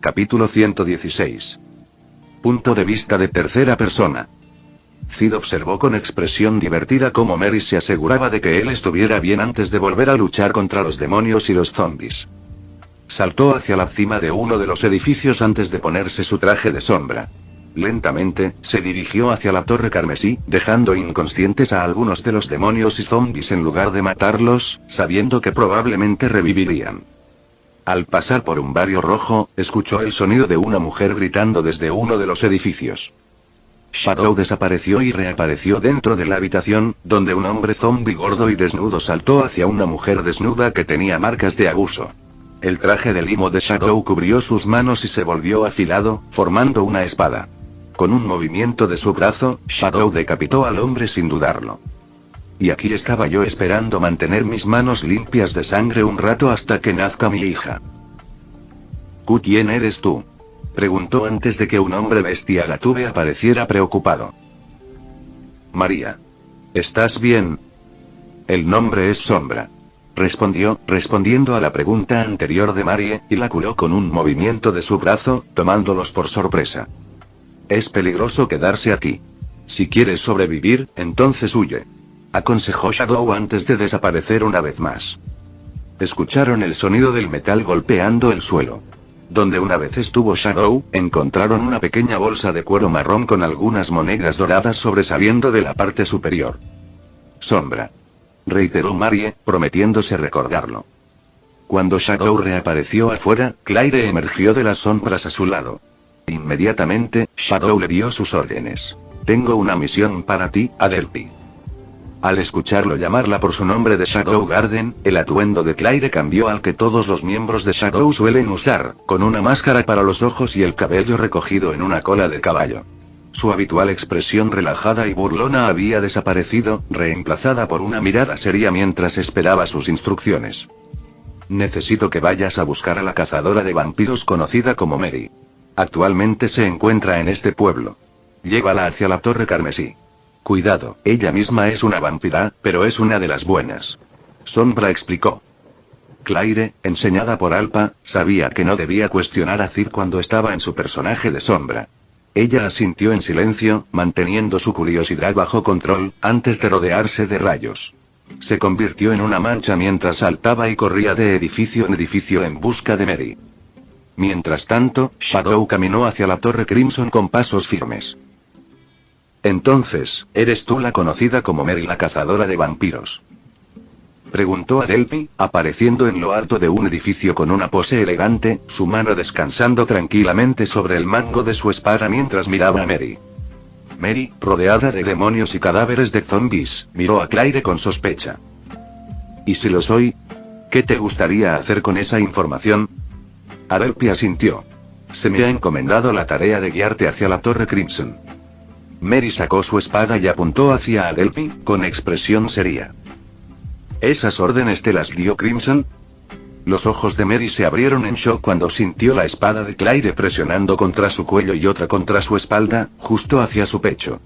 Capítulo 116. Punto de vista de tercera persona. Cid observó con expresión divertida cómo Mary se aseguraba de que él estuviera bien antes de volver a luchar contra los demonios y los zombies. Saltó hacia la cima de uno de los edificios antes de ponerse su traje de sombra. Lentamente, se dirigió hacia la torre carmesí, dejando inconscientes a algunos de los demonios y zombies en lugar de matarlos, sabiendo que probablemente revivirían. Al pasar por un barrio rojo, escuchó el sonido de una mujer gritando desde uno de los edificios. Shadow desapareció y reapareció dentro de la habitación, donde un hombre zombie gordo y desnudo saltó hacia una mujer desnuda que tenía marcas de abuso. El traje de limo de Shadow cubrió sus manos y se volvió afilado, formando una espada. Con un movimiento de su brazo, Shadow decapitó al hombre sin dudarlo. Y aquí estaba yo esperando mantener mis manos limpias de sangre un rato hasta que nazca mi hija. ¿Quién eres tú?, preguntó antes de que un hombre bestia gatube apareciera preocupado. María. ¿Estás bien? El nombre es Sombra. Respondió, respondiendo a la pregunta anterior de Marie, y la curó con un movimiento de su brazo, tomándolos por sorpresa. Es peligroso quedarse aquí. Si quieres sobrevivir, entonces huye, aconsejó Shadow antes de desaparecer una vez más. Escucharon el sonido del metal golpeando el suelo. Donde una vez estuvo Shadow, encontraron una pequeña bolsa de cuero marrón con algunas monedas doradas sobresaliendo de la parte superior. Sombra, reiteró Marie, prometiéndose recordarlo. Cuando Shadow reapareció afuera, Claire emergió de las sombras a su lado. Inmediatamente, Shadow le dio sus órdenes. Tengo una misión para ti, Adelphi. Al escucharlo llamarla por su nombre de Shadow Garden, el atuendo de Claire cambió al que todos los miembros de Shadow suelen usar, con una máscara para los ojos y el cabello recogido en una cola de caballo. Su habitual expresión relajada y burlona había desaparecido, reemplazada por una mirada seria mientras esperaba sus instrucciones. Necesito que vayas a buscar a la cazadora de vampiros conocida como Mary. Actualmente se encuentra en este pueblo. Llévala hacia la torre carmesí. Cuidado, ella misma es una vampira, pero es una de las buenas. Sombra explicó. Claire, enseñada por Alpa, sabía que no debía cuestionar a Cid cuando estaba en su personaje de Sombra. Ella asintió en silencio, manteniendo su curiosidad bajo control, antes de rodearse de rayos. Se convirtió en una mancha mientras saltaba y corría de edificio en edificio en busca de Mary. Mientras tanto, Shadow caminó hacia la Torre Crimson con pasos firmes. Entonces, ¿eres tú la conocida como Mary la cazadora de vampiros?, preguntó Adelphi, apareciendo en lo alto de un edificio con una pose elegante, su mano descansando tranquilamente sobre el mango de su espada mientras miraba a Mary. Mary, rodeada de demonios y cadáveres de zombies, miró a Claire con sospecha. ¿Y si lo soy? ¿Qué te gustaría hacer con esa información? Adelphi asintió. Se me ha encomendado la tarea de guiarte hacia la Torre Crimson. Mary sacó su espada y apuntó hacia Adelphi, con expresión seria. ¿Esas órdenes te las dio Crimson? Los ojos de Mary se abrieron en shock cuando sintió la espada de Claire presionando contra su cuello y otra contra su espalda, justo hacia su pecho.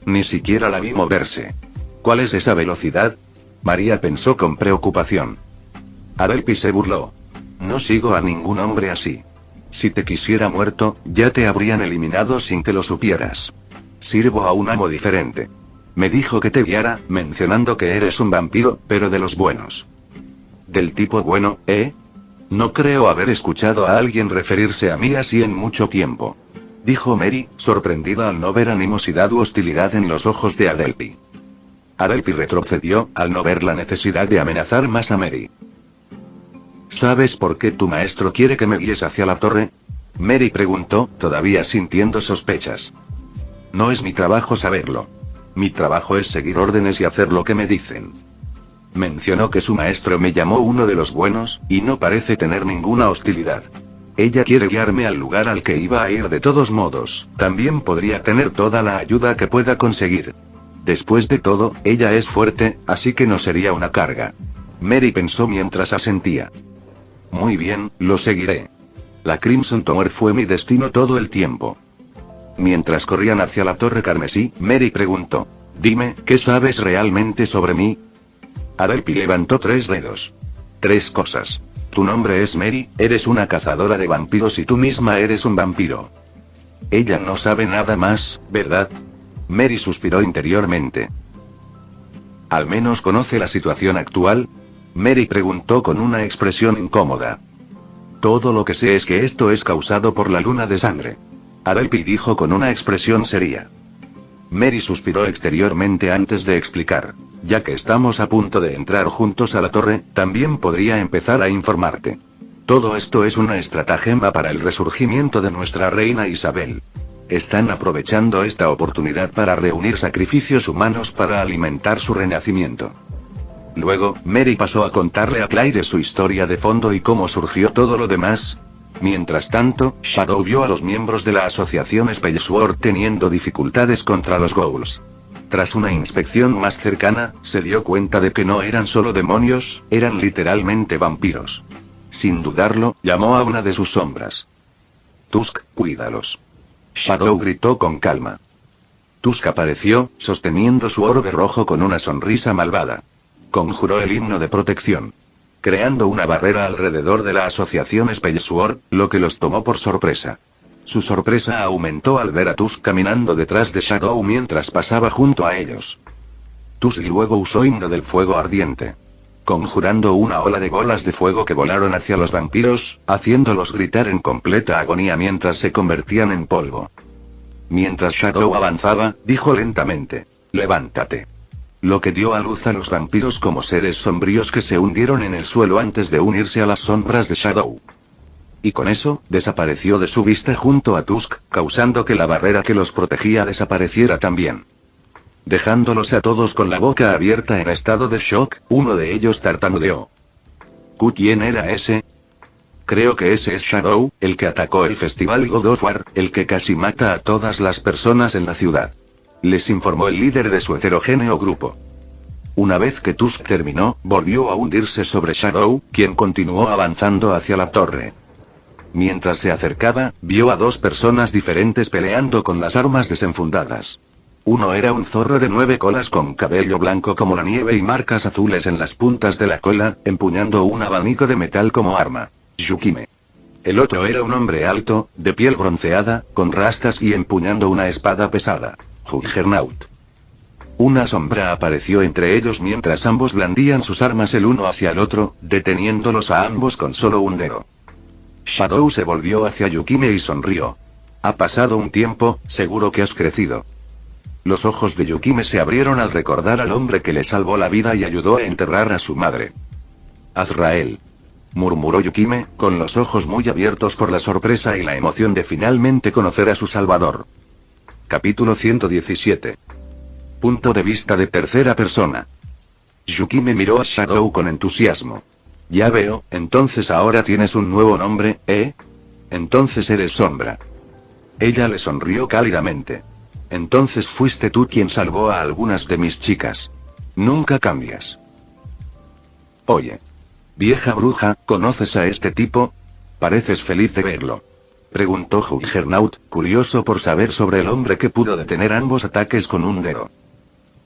Ni siquiera la vi moverse. ¿Cuál es esa velocidad? María pensó con preocupación. Adelphi se burló. No sigo a ningún hombre así. Si te quisiera muerto, ya te habrían eliminado sin que lo supieras. Sirvo a un amo diferente. Me dijo que te guiara, mencionando que eres un vampiro, pero de los buenos. ¿Del tipo bueno, eh? No creo haber escuchado a alguien referirse a mí así en mucho tiempo, dijo Mary, sorprendida al no ver animosidad u hostilidad en los ojos de Adelphi. Adelphi retrocedió, al no ver la necesidad de amenazar más a Mary. ¿Sabes por qué tu maestro quiere que me guíes hacia la torre?, Mary preguntó, todavía sintiendo sospechas. No es mi trabajo saberlo. Mi trabajo es seguir órdenes y hacer lo que me dicen. Mencionó que su maestro me llamó uno de los buenos, y no parece tener ninguna hostilidad. Ella quiere guiarme al lugar al que iba a ir de todos modos, también podría tener toda la ayuda que pueda conseguir. Después de todo, ella es fuerte, así que no sería una carga. Mary pensó mientras asentía. Muy bien, lo seguiré. La Crimson Tower fue mi destino todo el tiempo. Mientras corrían hacia la Torre Carmesí, Mary preguntó. Dime, ¿qué sabes realmente sobre mí? Adelphi levantó 3 dedos. 3 cosas. Tu nombre es Mary, eres una cazadora de vampiros y tú misma eres un vampiro. Ella no sabe nada más, ¿verdad? Mary suspiró interiormente. ¿Al menos conoce la situación actual? Mary preguntó con una expresión incómoda. Todo lo que sé es que esto es causado por la luna de sangre. Adelphi dijo con una expresión seria. Mary suspiró exteriormente antes de explicar. Ya que estamos a punto de entrar juntos a la torre, también podría empezar a informarte. Todo esto es una estratagema para el resurgimiento de nuestra reina Isabel. Están aprovechando esta oportunidad para reunir sacrificios humanos para alimentar su renacimiento. Luego, Mary pasó a contarle a Claire su historia de fondo y cómo surgió todo lo demás. Mientras tanto, Shadow vio a los miembros de la asociación Spellsword teniendo dificultades contra los ghouls. Tras una inspección más cercana, se dio cuenta de que no eran solo demonios, eran literalmente vampiros. Sin dudarlo, llamó a una de sus sombras. Tusk, cuídalos. Shadow gritó con calma. Tusk apareció, sosteniendo su orbe rojo con una sonrisa malvada. Conjuró el himno de protección, creando una barrera alrededor de la asociación Spellsword, lo que los tomó por sorpresa. Su sorpresa aumentó al ver a Tusk caminando detrás de Shadow mientras pasaba junto a ellos. Tusk luego usó himno del fuego ardiente, conjurando una ola de bolas de fuego que volaron hacia los vampiros, haciéndolos gritar en completa agonía mientras se convertían en polvo. Mientras Shadow avanzaba, dijo lentamente: levántate. Lo que dio a luz a los vampiros como seres sombríos que se hundieron en el suelo antes de unirse a las sombras de Shadow. Y con eso, desapareció de su vista junto a Tusk, causando que la barrera que los protegía desapareciera también. Dejándolos a todos con la boca abierta en estado de shock, uno de ellos tartamudeó. ¿Quién era ese? Creo que ese es Shadow, el que atacó el festival God of War, el que casi mata a todas las personas en la ciudad. Les informó el líder de su heterogéneo grupo. Una vez que Tusk terminó, volvió a hundirse sobre Shadow, quien continuó avanzando hacia la torre. Mientras se acercaba, vio a dos personas diferentes peleando con las armas desenfundadas. Uno era un zorro de 9 colas con cabello blanco como la nieve y marcas azules en las puntas de la cola, empuñando un abanico de metal como arma. Yukime. El otro era un hombre alto, de piel bronceada, con rastas y empuñando una espada pesada. Juggernaut. Una sombra apareció entre ellos mientras ambos blandían sus armas el uno hacia el otro, deteniéndolos a ambos con solo un dedo. Shadow se volvió hacia Yukime y sonrió. Ha pasado un tiempo, seguro que has crecido. Los ojos de Yukime se abrieron al recordar al hombre que le salvó la vida y ayudó a enterrar a su madre. Azrael. Murmuró Yukime, con los ojos muy abiertos por la sorpresa y la emoción de finalmente conocer a su salvador. Capítulo 117. Punto de vista de tercera persona. Yukime miró a Shadow con entusiasmo. Ya veo, entonces ahora tienes un nuevo nombre, ¿eh? Entonces eres Sombra. Ella le sonrió cálidamente. Entonces fuiste tú quien salvó a algunas de mis chicas. Nunca cambias. Oye. Vieja bruja, ¿conoces a este tipo? Pareces feliz de verlo. Preguntó Juggernaut, curioso por saber sobre el hombre que pudo detener ambos ataques con un dedo.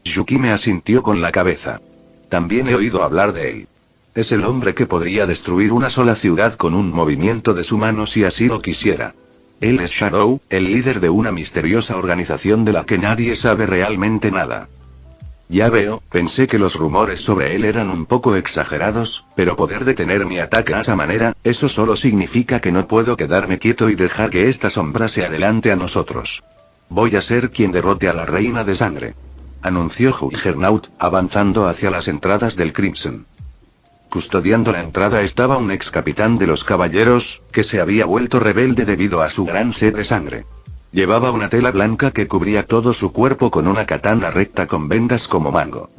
Yukime asintió con la cabeza. También he oído hablar de él. Es el hombre que podría destruir una sola ciudad con un movimiento de su mano si así lo quisiera. Él es Shadow, el líder de una misteriosa organización de la que nadie sabe realmente nada. Ya veo, pensé que los rumores sobre él eran un poco exagerados, pero poder detener mi ataque a esa manera, eso solo significa que no puedo quedarme quieto y dejar que esta sombra se adelante a nosotros. Voy a ser quien derrote a la reina de sangre. Anunció Juggernaut, avanzando hacia las entradas del Crimson. Custodiando la entrada estaba un ex capitán de los caballeros, que se había vuelto rebelde debido a su gran sed de sangre. Llevaba una tela blanca que cubría todo su cuerpo con una katana recta con vendas como mango.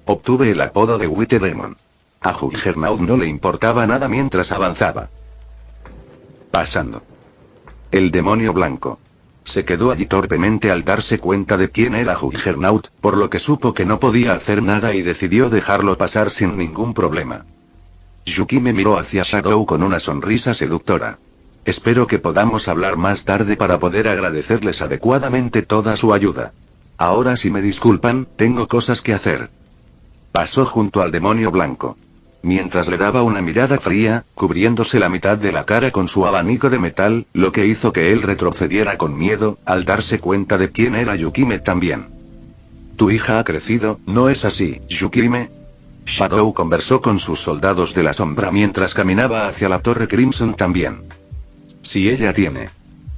Obtuve el apodo de White Demon. A Juggernaut no le importaba nada mientras avanzaba. Pasando. El demonio blanco. Se quedó allí torpemente al darse cuenta de quién era Juggernaut, por lo que supo que no podía hacer nada y decidió dejarlo pasar sin ningún problema. Yukime miró hacia Shadow con una sonrisa seductora. Espero que podamos hablar más tarde para poder agradecerles adecuadamente toda su ayuda. Ahora si me disculpan, tengo cosas que hacer. Pasó junto al demonio blanco. mientras le daba una mirada fría, cubriéndose la mitad de la cara con su abanico de metal, lo que hizo que él retrocediera con miedo, al darse cuenta de quién era Yukime también. Tu hija ha crecido, ¿no es así, Yukime? Shadow conversó con sus soldados de la sombra mientras caminaba hacia la Torre Crimson también. Si ella tiene.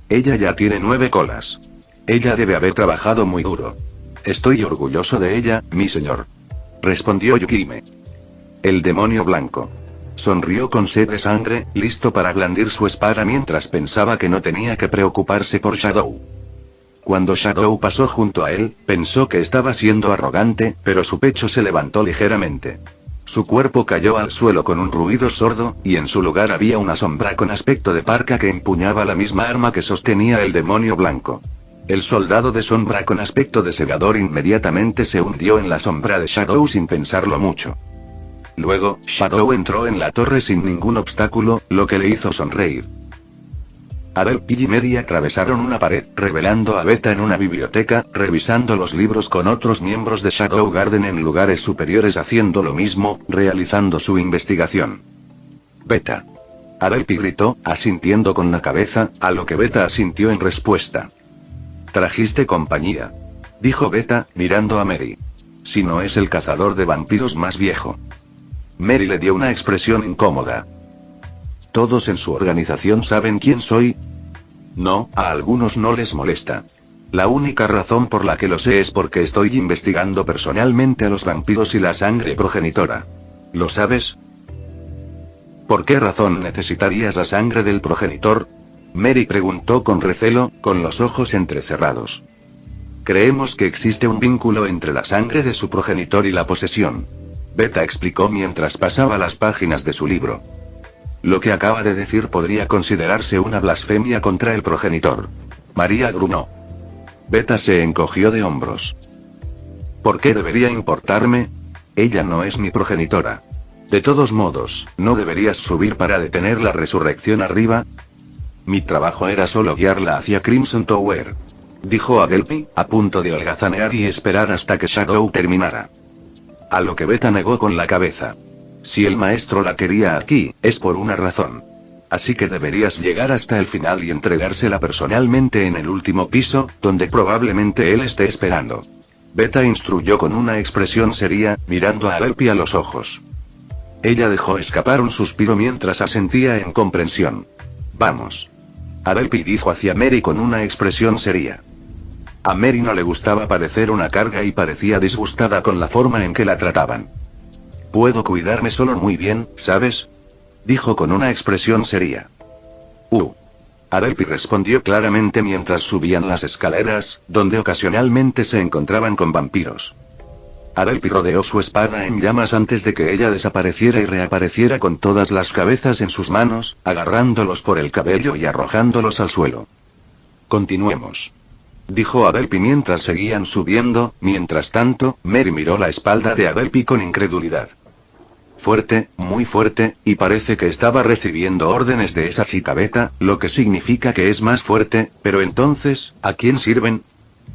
Ella ya tiene 9 colas. Ella debe haber trabajado muy duro. Estoy orgulloso de ella, mi señor. Respondió Yukime. El demonio blanco. Sonrió con sed de sangre, listo para blandir su espada mientras pensaba que no tenía que preocuparse por Shadow. Cuando Shadow pasó junto a él, pensó que estaba siendo arrogante, pero su pecho se levantó ligeramente. Su cuerpo cayó al suelo con un ruido sordo, y en su lugar había una sombra con aspecto de parca que empuñaba la misma arma que sostenía el demonio blanco. El soldado de sombra con aspecto de segador inmediatamente se hundió en la sombra de Shadow sin pensarlo mucho. Luego, Shadow entró en la torre sin ningún obstáculo, lo que le hizo sonreír. Adelphi y Mary atravesaron una pared, revelando a Beta en una biblioteca, revisando los libros con otros miembros de Shadow Garden en lugares superiores haciendo lo mismo, realizando su investigación. Beta. Adelphi gritó, asintiendo con la cabeza, a lo que Beta asintió en respuesta. Trajiste compañía. Dijo Beta, mirando a Mary. Si no es el cazador de vampiros más viejo. Mary le dio una expresión incómoda. ¿Todos en su organización saben quién soy? No, a algunos no les molesta. La única razón por la que lo sé es porque estoy investigando personalmente a los vampiros y la sangre progenitora. ¿Lo sabes? ¿Por qué razón necesitarías la sangre del progenitor? Mary preguntó con recelo, con los ojos entrecerrados. Creemos que existe un vínculo entre la sangre de su progenitor y la posesión. Beta explicó mientras pasaba las páginas de su libro. Lo que acaba de decir podría considerarse una blasfemia contra el progenitor. María gruñó. Beta se encogió de hombros. ¿Por qué debería importarme? Ella no es mi progenitora. De todos modos, ¿no deberías subir para detener la resurrección arriba? Mi trabajo era solo guiarla hacia Crimson Tower. Dijo Adelphi, a punto de holgazanear y esperar hasta que Shadow terminara. A lo que Beta negó con la cabeza. Si el maestro la quería aquí, es por una razón. Así que deberías llegar hasta el final y entregársela personalmente en el último piso, donde probablemente él esté esperando. Beta instruyó con una expresión seria, mirando a Adelphi a los ojos. Ella dejó escapar un suspiro mientras asentía en comprensión. Vamos. Adelphi dijo hacia Mary con una expresión seria. A Mary no le gustaba parecer una carga y parecía disgustada con la forma en que la trataban. Puedo cuidarme solo muy bien, ¿sabes? Dijo con una expresión seria. Adelphi respondió claramente mientras subían las escaleras, donde ocasionalmente se encontraban con vampiros. Adelphi rodeó su espada en llamas antes de que ella desapareciera y reapareciera con todas las cabezas en sus manos, agarrándolos por el cabello y arrojándolos al suelo. Continuemos. Dijo Adelphi mientras seguían subiendo, mientras tanto, Mary miró la espalda de Adelphi con incredulidad. Fuerte, muy fuerte, y parece que estaba recibiendo órdenes de esa chica Beta, lo que significa que es más fuerte, pero entonces, ¿a quién sirven?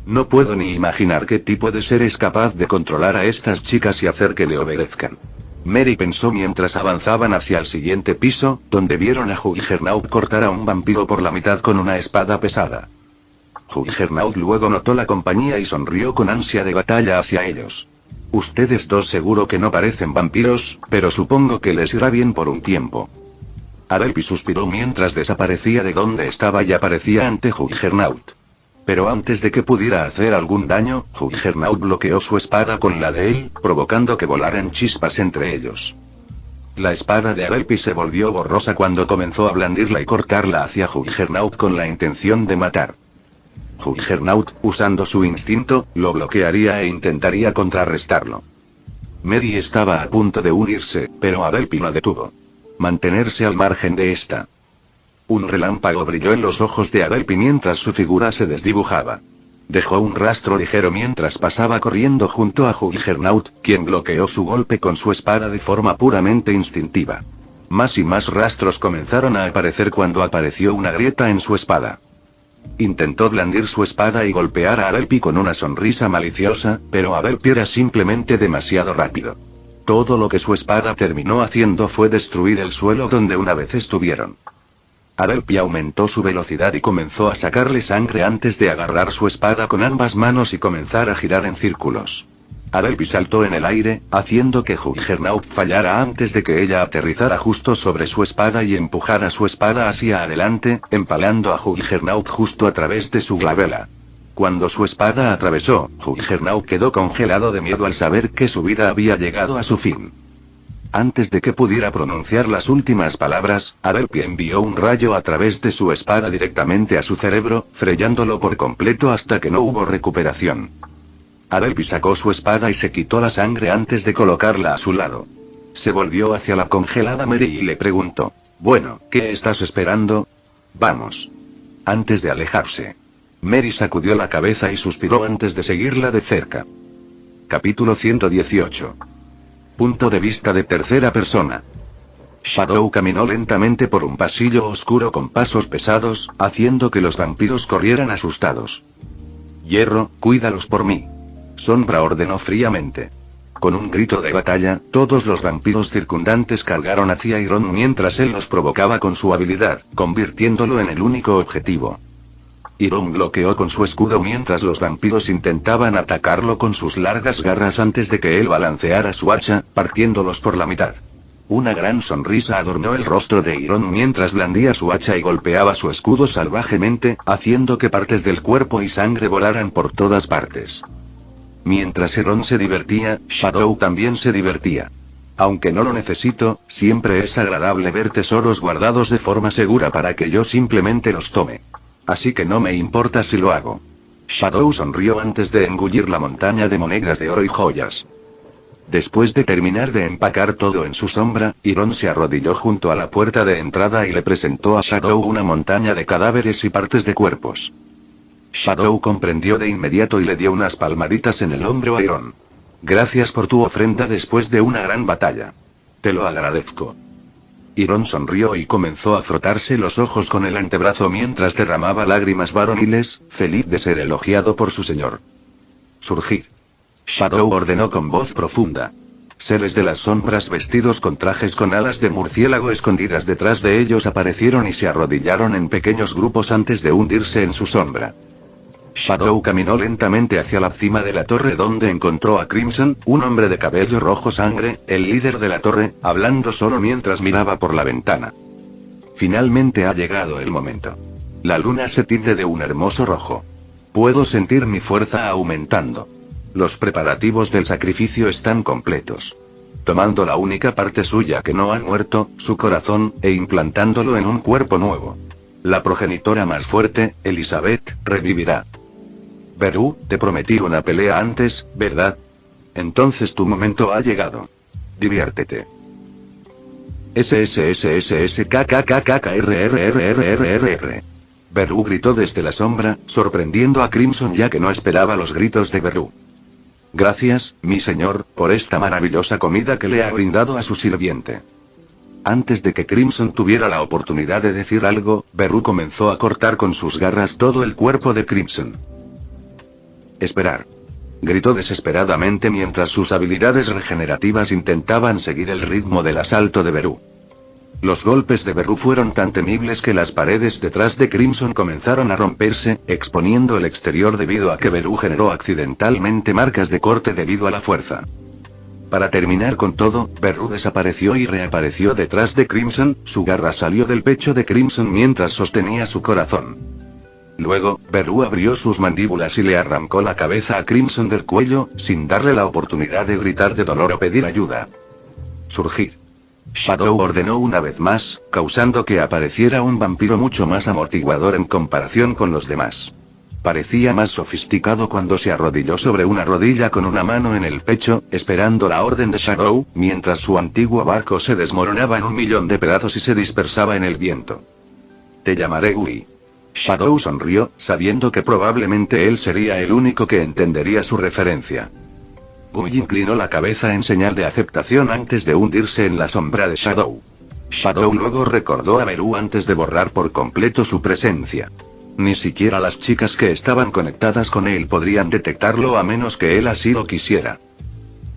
No puedo ni imaginar qué tipo de ser es capaz de controlar a estas chicas y hacer que le obedezcan. Mary pensó mientras avanzaban hacia el siguiente piso, donde vieron a Juggernaut cortar a un vampiro por la mitad con una espada pesada. Juggernaut luego notó la compañía y sonrió con ansia de batalla hacia ellos. Ustedes dos seguro que no parecen vampiros, pero supongo que les irá bien por un tiempo. Adelphi suspiró mientras desaparecía de donde estaba y aparecía ante Juggernaut. Pero antes de que pudiera hacer algún daño, Juggernaut bloqueó su espada con la de él, provocando que volaran chispas entre ellos. La espada de Adelphi se volvió borrosa cuando comenzó a blandirla y cortarla hacia Juggernaut con la intención de matar. Juggernaut, usando su instinto, lo bloquearía e intentaría contrarrestarlo. Mary estaba a punto de unirse, pero Adelphi la detuvo. Mantenerse al margen de esta. Un relámpago brilló en los ojos de Adelphi mientras su figura se desdibujaba. Dejó un rastro ligero mientras pasaba corriendo junto a Juggernaut, quien bloqueó su golpe con su espada de forma puramente instintiva. Más y más rastros comenzaron a aparecer cuando apareció una grieta en su espada. Intentó blandir su espada y golpear a Adelphi con una sonrisa maliciosa, pero Adelphi era simplemente demasiado rápido. Todo lo que su espada terminó haciendo fue destruir el suelo donde una vez estuvieron. Adelphi aumentó su velocidad y comenzó a sacarle sangre antes de agarrar su espada con ambas manos y comenzar a girar en círculos. Adelphi saltó en el aire, haciendo que Juggernaut fallara antes de que ella aterrizara justo sobre su espada y empujara su espada hacia adelante, empalando a Juggernaut justo a través de su glabela. Cuando su espada atravesó, Juggernaut quedó congelado de miedo al saber que su vida había llegado a su fin. Antes de que pudiera pronunciar las últimas palabras, Adelphi envió un rayo a través de su espada directamente a su cerebro, freándolo por completo hasta que no hubo recuperación. Adelphi sacó su espada y se quitó la sangre antes de colocarla a su lado. Se volvió hacia la congelada Mary y le preguntó: «Bueno, ¿qué estás esperando? Vamos». Antes de alejarse, Mary sacudió la cabeza y suspiró antes de seguirla de cerca. Capítulo 118. Punto de vista de tercera persona. Shadow caminó lentamente por un pasillo oscuro con pasos pesados, haciendo que los vampiros corrieran asustados. «Hierro, cuídalos por mí». Sombra ordenó fríamente. Con un grito de batalla, todos los vampiros circundantes cargaron hacia Iron mientras él los provocaba con su habilidad, convirtiéndolo en el único objetivo. Iron bloqueó con su escudo mientras los vampiros intentaban atacarlo con sus largas garras antes de que él balanceara su hacha, partiéndolos por la mitad. Una gran sonrisa adornó el rostro de Iron mientras blandía su hacha y golpeaba su escudo salvajemente, haciendo que partes del cuerpo y sangre volaran por todas partes. Mientras Iron se divertía, Shadow también se divertía. Aunque no lo necesito, siempre es agradable ver tesoros guardados de forma segura para que yo simplemente los tome. Así que no me importa si lo hago. Shadow sonrió antes de engullir la montaña de monedas de oro y joyas. Después de terminar de empacar todo en su sombra, Iron se arrodilló junto a la puerta de entrada y le presentó a Shadow una montaña de cadáveres y partes de cuerpos. Shadow comprendió de inmediato y le dio unas palmaditas en el hombro a Iron. «Gracias por tu ofrenda después de una gran batalla. Te lo agradezco». Iron sonrió y comenzó a frotarse los ojos con el antebrazo mientras derramaba lágrimas varoniles, feliz de ser elogiado por su señor. «Surgir». Shadow ordenó con voz profunda. Seres de las sombras vestidos con trajes con alas de murciélago escondidas detrás de ellos aparecieron y se arrodillaron en pequeños grupos antes de hundirse en su sombra. Shadow caminó lentamente hacia la cima de la torre donde encontró a Crimson, un hombre de cabello rojo sangre, el líder de la torre, hablando solo mientras miraba por la ventana. Finalmente ha llegado el momento. La luna se tiñe de un hermoso rojo. Puedo sentir mi fuerza aumentando. Los preparativos del sacrificio están completos. Tomando la única parte suya que no ha muerto, su corazón, e implantándolo en un cuerpo nuevo. La progenitora más fuerte, Elizabeth, revivirá. Beru, te prometí una pelea antes, ¿verdad? Entonces tu momento ha llegado. Diviértete. SSSSSKKKKRRRRRR. Beru gritó desde la sombra, sorprendiendo a Crimson ya que no esperaba los gritos de Beru. Gracias, mi señor, por esta maravillosa comida que le ha brindado a su sirviente. Antes de que Crimson tuviera la oportunidad de decir algo, Beru comenzó a cortar con sus garras todo el cuerpo de Crimson. Esperar. Gritó desesperadamente mientras sus habilidades regenerativas intentaban seguir el ritmo del asalto de Beru. Los golpes de Beru fueron tan temibles que las paredes detrás de Crimson comenzaron a romperse, exponiendo el exterior debido a que Beru generó accidentalmente marcas de corte debido a la fuerza. Para terminar con todo, Beru desapareció y reapareció detrás de Crimson, su garra salió del pecho de Crimson mientras sostenía su corazón. Luego, Beru abrió sus mandíbulas y le arrancó la cabeza a Crimson del cuello, sin darle la oportunidad de gritar de dolor o pedir ayuda. Surgir. Shadow ordenó una vez más, causando que apareciera un vampiro mucho más amortiguador en comparación con los demás. Parecía más sofisticado cuando se arrodilló sobre una rodilla con una mano en el pecho, esperando la orden de Shadow, mientras su antiguo barco se desmoronaba en 1.000.000 de pedazos y se dispersaba en el viento. Te llamaré Gui. Shadow sonrió, sabiendo que probablemente él sería el único que entendería su referencia. Gui inclinó la cabeza en señal de aceptación antes de hundirse en la sombra de Shadow. Shadow luego recordó a Beru antes de borrar por completo su presencia. Ni siquiera las chicas que estaban conectadas con él podrían detectarlo a menos que él así lo quisiera.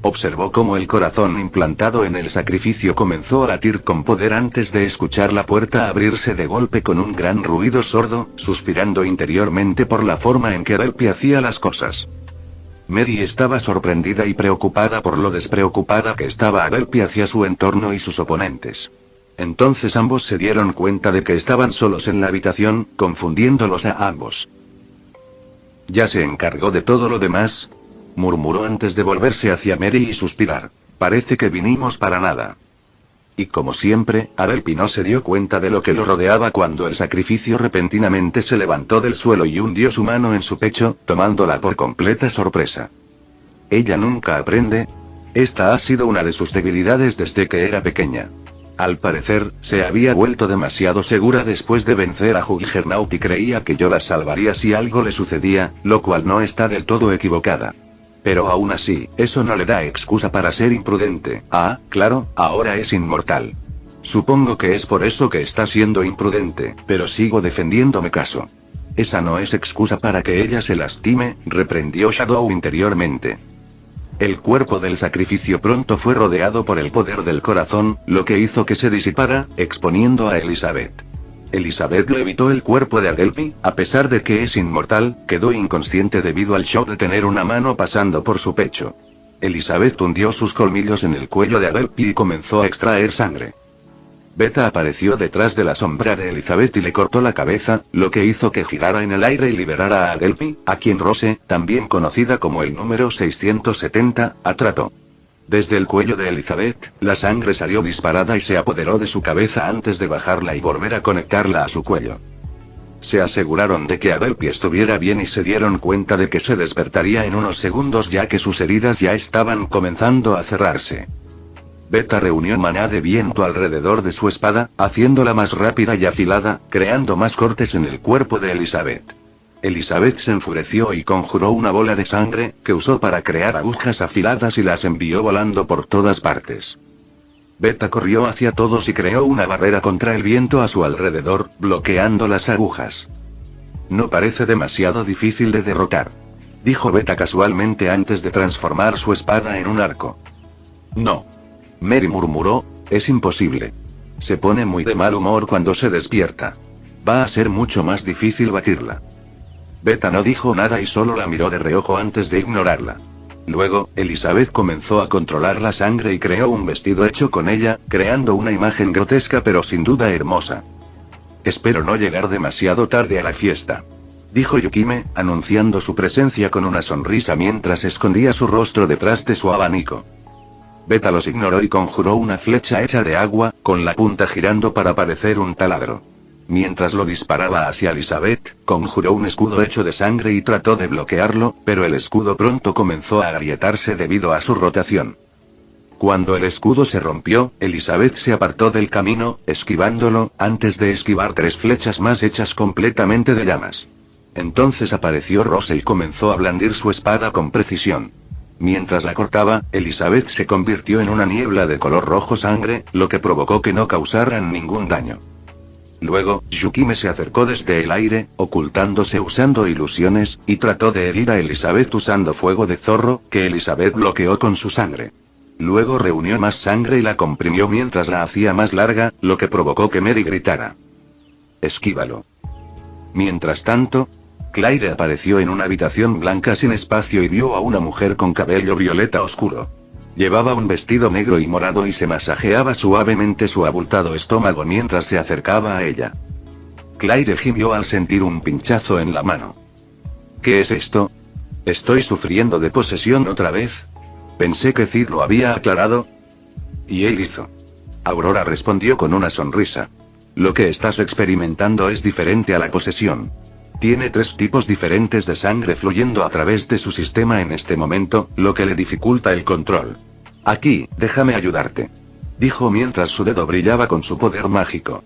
Observó cómo el corazón implantado en el sacrificio comenzó a latir con poder antes de escuchar la puerta abrirse de golpe con un gran ruido sordo, suspirando interiormente por la forma en que Adelphi hacía las cosas. Mary estaba sorprendida y preocupada por lo despreocupada que estaba Adelphi hacia su entorno y sus oponentes. Entonces ambos se dieron cuenta de que estaban solos en la habitación, confundiéndolos a ambos. ¿Ya se encargó de todo lo demás?, murmuró antes de volverse hacia Mary y suspirar. Parece que vinimos para nada. Y como siempre, Adelphi no se dio cuenta de lo que lo rodeaba cuando el sacrificio repentinamente se levantó del suelo y hundió su mano en su pecho, tomándola por completa sorpresa. Ella nunca aprende. Esta ha sido una de sus debilidades desde que era pequeña. Al parecer, se había vuelto demasiado segura después de vencer a Juggernaut y creía que yo la salvaría si algo le sucedía, lo cual no está del todo equivocada. Pero aún así, eso no le da excusa para ser imprudente. Ah, claro, ahora es inmortal. Supongo que es por eso que está siendo imprudente, pero sigo defendiéndome caso. Esa no es excusa para que ella se lastime, reprendió Shadow interiormente. El cuerpo del sacrificio pronto fue rodeado por el poder del corazón, lo que hizo que se disipara, exponiendo a Elizabeth. Elizabeth levitó el cuerpo de Adelphi, a pesar de que es inmortal, quedó inconsciente debido al shock de tener una mano pasando por su pecho. Elizabeth hundió sus colmillos en el cuello de Adelphi y comenzó a extraer sangre. Beta apareció detrás de la sombra de Elizabeth y le cortó la cabeza, lo que hizo que girara en el aire y liberara a Adelphi, a quien Rose, también conocida como el número 670, atrapó. Desde el cuello de Elizabeth, la sangre salió disparada y se apoderó de su cabeza antes de bajarla y volver a conectarla a su cuello. Se aseguraron de que Adelphi estuviera bien y se dieron cuenta de que se despertaría en unos segundos ya que sus heridas ya estaban comenzando a cerrarse. Beta reunió maná de viento alrededor de su espada, haciéndola más rápida y afilada, creando más cortes en el cuerpo de Elizabeth. Elizabeth se enfureció y conjuró una bola de sangre, que usó para crear agujas afiladas y las envió volando por todas partes. Beta corrió hacia todos y creó una barrera contra el viento a su alrededor, bloqueando las agujas. No parece demasiado difícil de derrotar, dijo Beta casualmente antes de transformar su espada en un arco. No. Mary murmuró, es imposible. Se pone muy de mal humor cuando se despierta. Va a ser mucho más difícil batirla. Beta no dijo nada y solo la miró de reojo antes de ignorarla. Luego, Elizabeth comenzó a controlar la sangre y creó un vestido hecho con ella, creando una imagen grotesca pero sin duda hermosa. Espero no llegar demasiado tarde a la fiesta, dijo Yukime, anunciando su presencia con una sonrisa mientras escondía su rostro detrás de su abanico. Beta los ignoró y conjuró una flecha hecha de agua, con la punta girando para parecer un taladro. Mientras lo disparaba hacia Elizabeth, conjuró un escudo hecho de sangre y trató de bloquearlo, pero el escudo pronto comenzó a agrietarse debido a su rotación. Cuando el escudo se rompió, Elizabeth se apartó del camino, esquivándolo, antes de esquivar 3 flechas más hechas completamente de llamas. Entonces apareció Rose y comenzó a blandir su espada con precisión. Mientras la cortaba, Elizabeth se convirtió en una niebla de color rojo sangre, lo que provocó que no causaran ningún daño. Luego, Yukime se acercó desde el aire, ocultándose usando ilusiones, y trató de herir a Elizabeth usando fuego de zorro, que Elizabeth bloqueó con su sangre. Luego reunió más sangre y la comprimió mientras la hacía más larga, lo que provocó que Mary gritara. «Esquívalo». Mientras tanto, Claire apareció en una habitación blanca sin espacio y vio a una mujer con cabello violeta oscuro. Llevaba un vestido negro y morado y se masajeaba suavemente su abultado estómago mientras se acercaba a ella. Claire gimió al sentir un pinchazo en la mano. ¿Qué es esto? ¿Estoy sufriendo de posesión otra vez? Pensé que Cid lo había aclarado. Y él hizo. Aurora respondió con una sonrisa. Lo que estás experimentando es diferente a la posesión. Tiene 3 tipos diferentes de sangre fluyendo a través de su sistema en este momento, lo que le dificulta el control. Aquí, déjame ayudarte, dijo mientras su dedo brillaba con su poder mágico.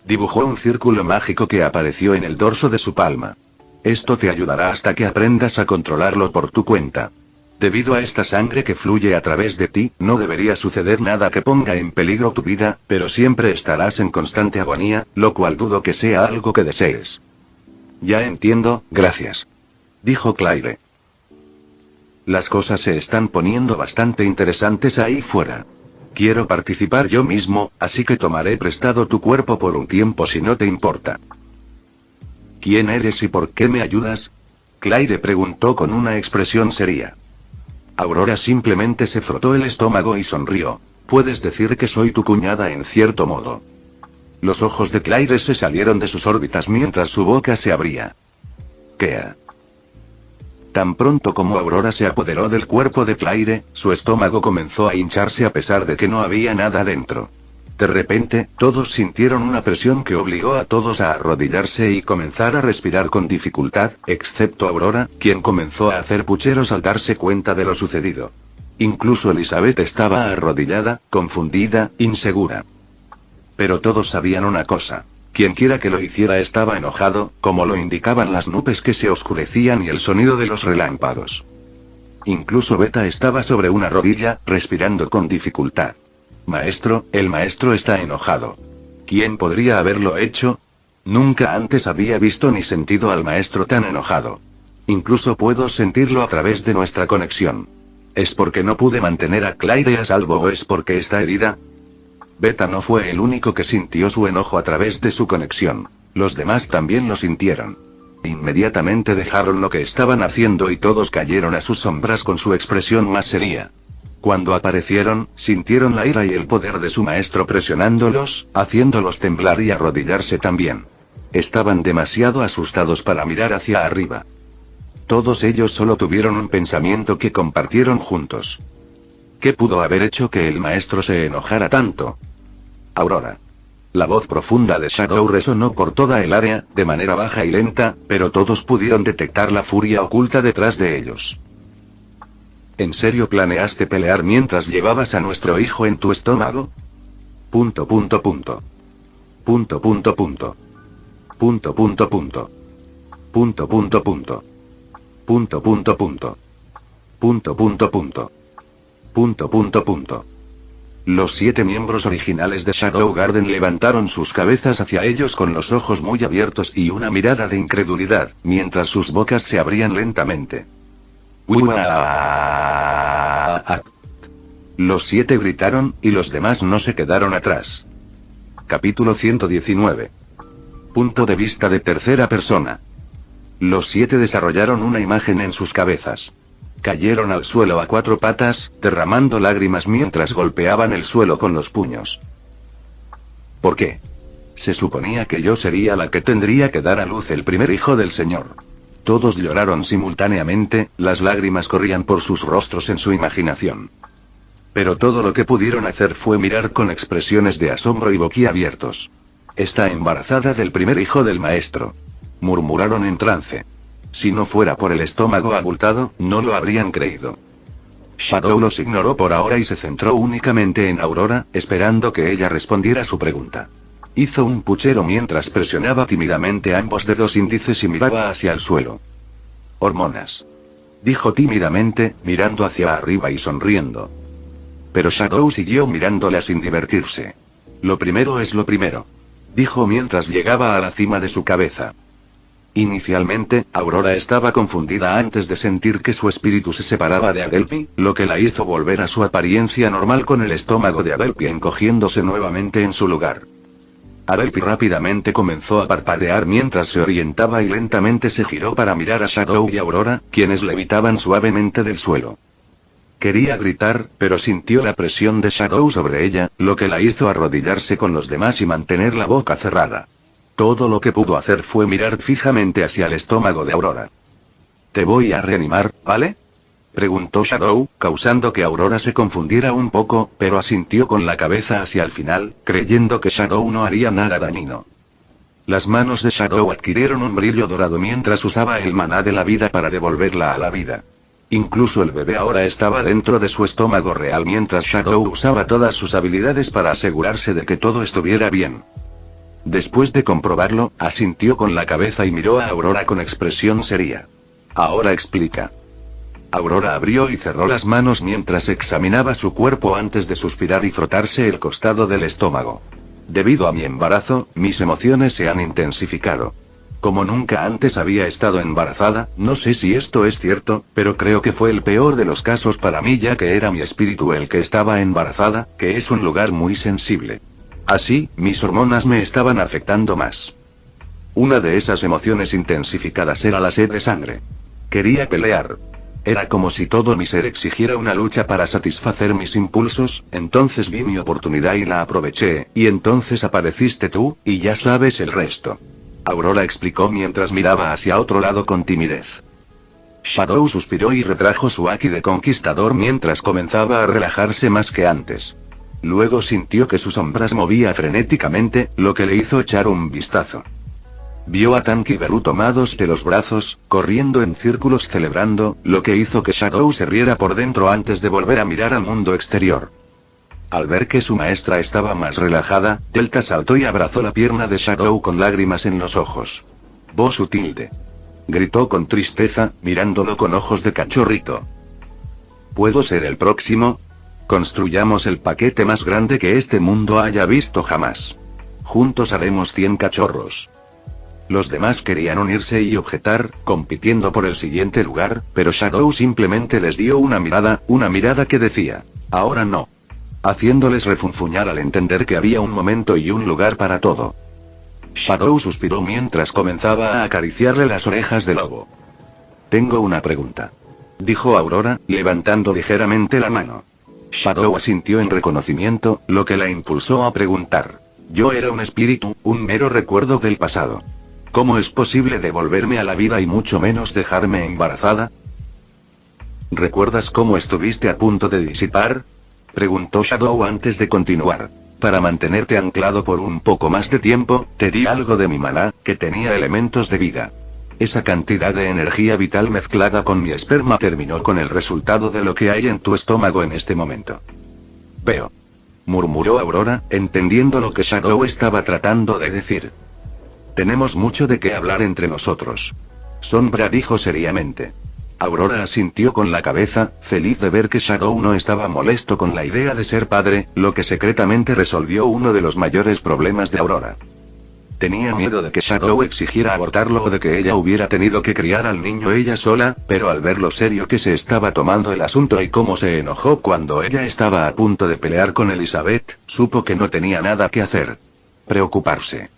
Dibujó un círculo mágico que apareció en el dorso de su palma. Esto te ayudará hasta que aprendas a controlarlo por tu cuenta. Debido a esta sangre que fluye a través de ti, no debería suceder nada que ponga en peligro tu vida, pero siempre estarás en constante agonía, lo cual dudo que sea algo que desees. Ya entiendo, gracias, dijo Claire. Las cosas se están poniendo bastante interesantes ahí fuera. Quiero participar yo mismo, así que tomaré prestado tu cuerpo por un tiempo si no te importa. ¿Quién eres y por qué me ayudas? Claire preguntó con una expresión seria. Aurora simplemente se frotó el estómago y sonrió. Puedes decir que soy tu cuñada en cierto modo. Los ojos de Claire se salieron de sus órbitas mientras su boca se abría. ¿Qué? Tan pronto como Aurora se apoderó del cuerpo de Claire, su estómago comenzó a hincharse a pesar de que no había nada dentro. De repente, todos sintieron una presión que obligó a todos a arrodillarse y comenzar a respirar con dificultad, excepto Aurora, quien comenzó a hacer pucheros al darse cuenta de lo sucedido. Incluso Elizabeth estaba arrodillada, confundida, insegura. Pero todos sabían una cosa. Quienquiera que lo hiciera estaba enojado, como lo indicaban las nubes que se oscurecían y el sonido de los relámpagos. Incluso Beta estaba sobre una rodilla, respirando con dificultad. Maestro, el maestro está enojado. ¿Quién podría haberlo hecho? Nunca antes había visto ni sentido al maestro tan enojado. Incluso puedo sentirlo a través de nuestra conexión. ¿Es porque no pude mantener a Claire a salvo o es porque está herida? Beta no fue el único que sintió su enojo a través de su conexión. Los demás también lo sintieron. Inmediatamente dejaron lo que estaban haciendo y todos cayeron a sus sombras con su expresión más seria. Cuando aparecieron, sintieron la ira y el poder de su maestro presionándolos, haciéndolos temblar y arrodillarse también. Estaban demasiado asustados para mirar hacia arriba. Todos ellos solo tuvieron un pensamiento que compartieron juntos. ¿Qué pudo haber hecho que el maestro se enojara tanto? Aurora. La voz profunda de Shadow resonó por toda el área, de manera baja y lenta, pero todos pudieron detectar la furia oculta detrás de ellos. ¿En serio planeaste pelear mientras llevabas a nuestro hijo en tu estómago? Punto. Punto. Punto, punto. Punto, punto, punto. Punto, punto, punto. Punto, punto, punto. Punto, punto, punto. Punto, punto, punto. Los 7 miembros originales de Shadow Garden levantaron sus cabezas hacia ellos con los ojos muy abiertos y una mirada de incredulidad, mientras sus bocas se abrían lentamente. Los 7 gritaron, y los demás no se quedaron atrás. Capítulo 119. Punto de vista de tercera persona. Los 7 desarrollaron una imagen en sus cabezas. Cayeron al suelo a 4 patas, derramando lágrimas mientras golpeaban el suelo con los puños. ¿Por qué? Se suponía que yo sería la que tendría que dar a luz el primer hijo del Señor. Todos lloraron simultáneamente, las lágrimas corrían por sus rostros en su imaginación. Pero todo lo que pudieron hacer fue mirar con expresiones de asombro y boquiabiertos. Está embarazada del primer hijo del maestro. Murmuraron en trance. Si no fuera por el estómago abultado, no lo habrían creído. Shadow los ignoró por ahora y se centró únicamente en Aurora, esperando que ella respondiera su pregunta. Hizo un puchero mientras presionaba tímidamente ambos dedos índices y miraba hacia el suelo. Hormonas. Dijo tímidamente, mirando hacia arriba y sonriendo. Pero Shadow siguió mirándola sin divertirse. Lo primero es lo primero. Dijo mientras llegaba a la cima de su cabeza. Inicialmente, Aurora estaba confundida antes de sentir que su espíritu se separaba de Adelphi, lo que la hizo volver a su apariencia normal con el estómago de Adelphi encogiéndose nuevamente en su lugar. Adelphi rápidamente comenzó a parpadear mientras se orientaba y lentamente se giró para mirar a Shadow y Aurora, quienes levitaban suavemente del suelo. Quería gritar, pero sintió la presión de Shadow sobre ella, lo que la hizo arrodillarse con los demás y mantener la boca cerrada. Todo lo que pudo hacer fue mirar fijamente hacia el estómago de Aurora. «Te voy a reanimar, ¿vale?», preguntó Shadow, causando que Aurora se confundiera un poco, pero asintió con la cabeza hacia el final, creyendo que Shadow no haría nada dañino. Las manos de Shadow adquirieron un brillo dorado mientras usaba el maná de la vida para devolverla a la vida. Incluso el bebé ahora estaba dentro de su estómago real mientras Shadow usaba todas sus habilidades para asegurarse de que todo estuviera bien. Después de comprobarlo, asintió con la cabeza y miró a Aurora con expresión seria. «Ahora explica». Aurora abrió y cerró las manos mientras examinaba su cuerpo antes de suspirar y frotarse el costado del estómago. «Debido a mi embarazo, mis emociones se han intensificado. Como nunca antes había estado embarazada, no sé si esto es cierto, pero creo que fue el peor de los casos para mí ya que era mi espíritu el que estaba embarazada, que es un lugar muy sensible. Así, mis hormonas me estaban afectando más. Una de esas emociones intensificadas era la sed de sangre. Quería pelear. Era como si todo mi ser exigiera una lucha para satisfacer mis impulsos, entonces vi mi oportunidad y la aproveché, y entonces apareciste tú, y ya sabes el resto. Aurora explicó mientras miraba hacia otro lado con timidez. Shadow suspiró y retrajo su haki de conquistador mientras comenzaba a relajarse más que antes. Luego sintió que su sombra se movía frenéticamente, lo que le hizo echar un vistazo. Vio a Tank y Beru tomados de los brazos, corriendo en círculos celebrando, lo que hizo que Shadow se riera por dentro antes de volver a mirar al mundo exterior. Al ver que su maestra estaba más relajada, Delta saltó y abrazó la pierna de Shadow con lágrimas en los ojos. «Vos Utilde», gritó con tristeza, mirándolo con ojos de cachorrito. «¿Puedo ser el próximo? Construyamos el paquete más grande que este mundo haya visto jamás. Juntos haremos 100 cachorros». Los demás querían unirse y objetar, compitiendo por el siguiente lugar, pero Shadow simplemente les dio una mirada que decía, «Ahora no», haciéndoles refunfuñar al entender que había un momento y un lugar para todo. Shadow suspiró mientras comenzaba a acariciarle las orejas de lobo. «Tengo una pregunta», dijo Aurora, levantando ligeramente la mano. Shadow asintió en reconocimiento, lo que la impulsó a preguntar. «Yo era un espíritu, un mero recuerdo del pasado. ¿Cómo es posible devolverme a la vida y mucho menos dejarme embarazada?» «¿Recuerdas cómo estuviste a punto de disipar?», preguntó Shadow antes de continuar. «Para mantenerte anclado por un poco más de tiempo, te di algo de mi maná, que tenía elementos de vida. Esa cantidad de energía vital mezclada con mi esperma terminó con el resultado de lo que hay en tu estómago en este momento». «Veo», murmuró Aurora, entendiendo lo que Shadow estaba tratando de decir. «Tenemos mucho de qué hablar entre nosotros», Sombra dijo seriamente. Aurora asintió con la cabeza, feliz de ver que Shadow no estaba molesto con la idea de ser padre, lo que secretamente resolvió uno de los mayores problemas de Aurora. Tenía miedo de que Shadow exigiera abortarlo o de que ella hubiera tenido que criar al niño ella sola, pero al ver lo serio que se estaba tomando el asunto y cómo se enojó cuando ella estaba a punto de pelear con Elizabeth, supo que no tenía nada que hacer. Preocuparse.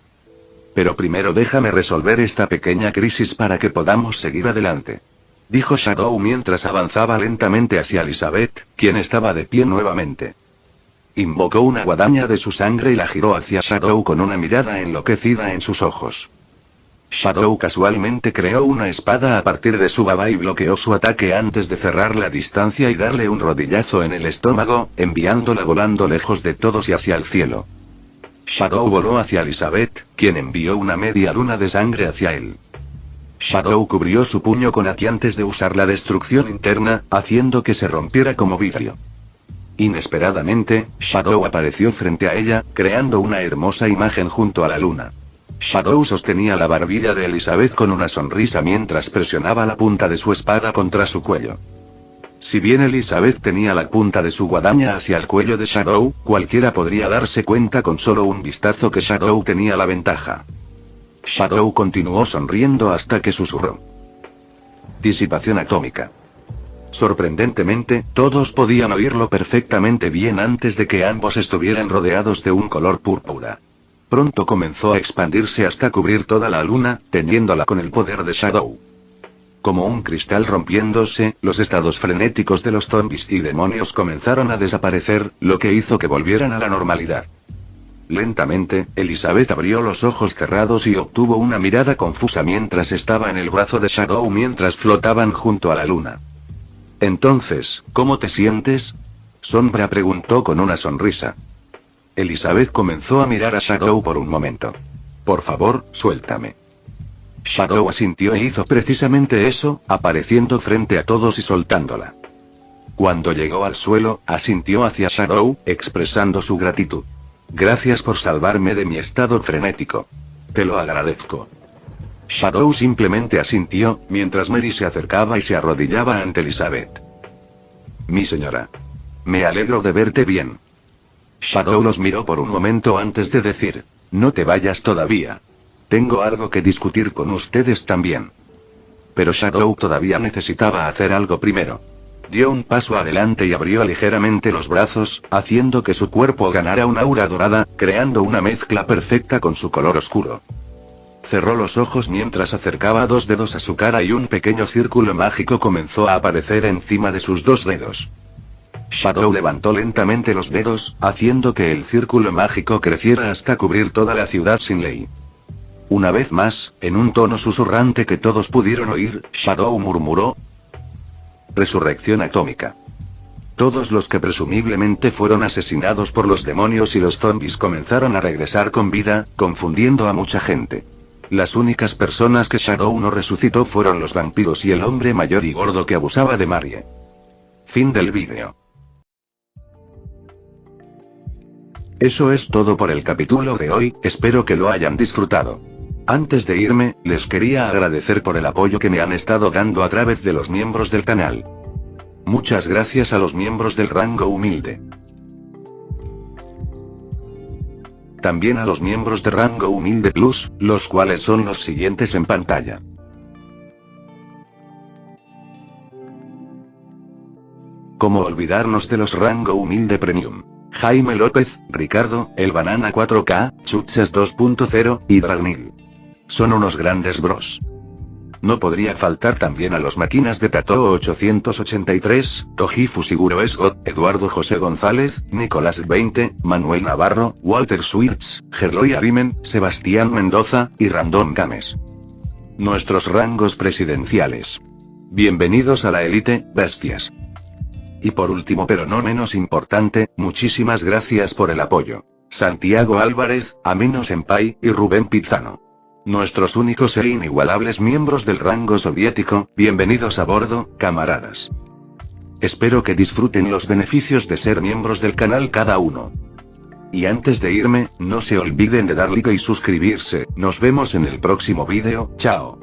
«Pero primero déjame resolver esta pequeña crisis para que podamos seguir adelante», dijo Shadow mientras avanzaba lentamente hacia Elizabeth, quien estaba de pie nuevamente. Invocó una guadaña de su sangre y la giró hacia Shadow con una mirada enloquecida en sus ojos. Shadow casualmente creó una espada a partir de su baba y bloqueó su ataque antes de cerrar la distancia y darle un rodillazo en el estómago, enviándola volando lejos de todos y hacia el cielo. Shadow voló hacia Elizabeth, quien envió una media luna de sangre hacia él. Shadow cubrió su puño con haki antes de usar la destrucción interna, haciendo que se rompiera como vidrio. Inesperadamente, Shadow apareció frente a ella, creando una hermosa imagen junto a la luna. Shadow sostenía la barbilla de Elizabeth con una sonrisa mientras presionaba la punta de su espada contra su cuello. Si bien Elizabeth tenía la punta de su guadaña hacia el cuello de Shadow, cualquiera podría darse cuenta con solo un vistazo que Shadow tenía la ventaja. Shadow continuó sonriendo hasta que susurró. «Disipación atómica». Sorprendentemente, todos podían oírlo perfectamente bien antes de que ambos estuvieran rodeados de un color púrpura. Pronto comenzó a expandirse hasta cubrir toda la luna, tendiéndola con el poder de Shadow. Como un cristal rompiéndose, los estados frenéticos de los zombies y demonios comenzaron a desaparecer, lo que hizo que volvieran a la normalidad. Lentamente, Elizabeth abrió los ojos cerrados y obtuvo una mirada confusa mientras estaba en el brazo de Shadow mientras flotaban junto a la luna. «Entonces, ¿cómo te sientes?», Sombra preguntó con una sonrisa. Elizabeth comenzó a mirar a Shadow por un momento. «Por favor, suéltame». Shadow asintió e hizo precisamente eso, apareciendo frente a todos y soltándola. Cuando llegó al suelo, asintió hacia Shadow, expresando su gratitud. «Gracias por salvarme de mi estado frenético. Te lo agradezco». Shadow simplemente asintió, mientras Mary se acercaba y se arrodillaba ante Elizabeth. «Mi señora. Me alegro de verte bien». Shadow los miró por un momento antes de decir, «No te vayas todavía». Tengo algo que discutir con ustedes también. Pero Shadow todavía necesitaba hacer algo primero. Dio un paso adelante y abrió ligeramente los brazos, haciendo que su cuerpo ganara una aura dorada, creando una mezcla perfecta con su color oscuro. Cerró los ojos mientras acercaba 2 dedos a su cara y un pequeño círculo mágico comenzó a aparecer encima de sus 2 dedos. Shadow levantó lentamente los dedos, haciendo que el círculo mágico creciera hasta cubrir toda la ciudad sin ley. Una vez más, en un tono susurrante que todos pudieron oír, Shadow murmuró: Resurrección atómica. Todos los que presumiblemente fueron asesinados por los demonios y los zombies comenzaron a regresar con vida, confundiendo a mucha gente. Las únicas personas que Shadow no resucitó fueron los vampiros y el hombre mayor y gordo que abusaba de Marie. Fin del vídeo. Eso es todo por el capítulo de hoy, espero que lo hayan disfrutado. Antes de irme, les quería agradecer por el apoyo que me han estado dando a través de los miembros del canal. Muchas gracias a los miembros del rango humilde. También a los miembros de rango humilde plus, los cuales son los siguientes en pantalla. ¿Cómo olvidarnos de los rango humilde premium? Jaime López, Ricardo, El Banana 4K, Chuchas 2.0, y Dragnil. Son unos grandes bros. No podría faltar también a los máquinas de Tato 883, Tojifu Siguro Esgot, Eduardo José González, Nicolás 20, Manuel Navarro, Walter Swirts, Gerloy Arimen, Sebastián Mendoza, y Random Games. Nuestros rangos presidenciales. Bienvenidos a la élite, bestias. Y por último pero no menos importante, muchísimas gracias por el apoyo. Santiago Álvarez, Amino Senpai, y Rubén Pizano. Nuestros únicos e inigualables miembros del rango soviético, bienvenidos a bordo, camaradas. Espero que disfruten los beneficios de ser miembros del canal cada uno. Y antes de irme, no se olviden de dar like y suscribirse, nos vemos en el próximo vídeo, chao.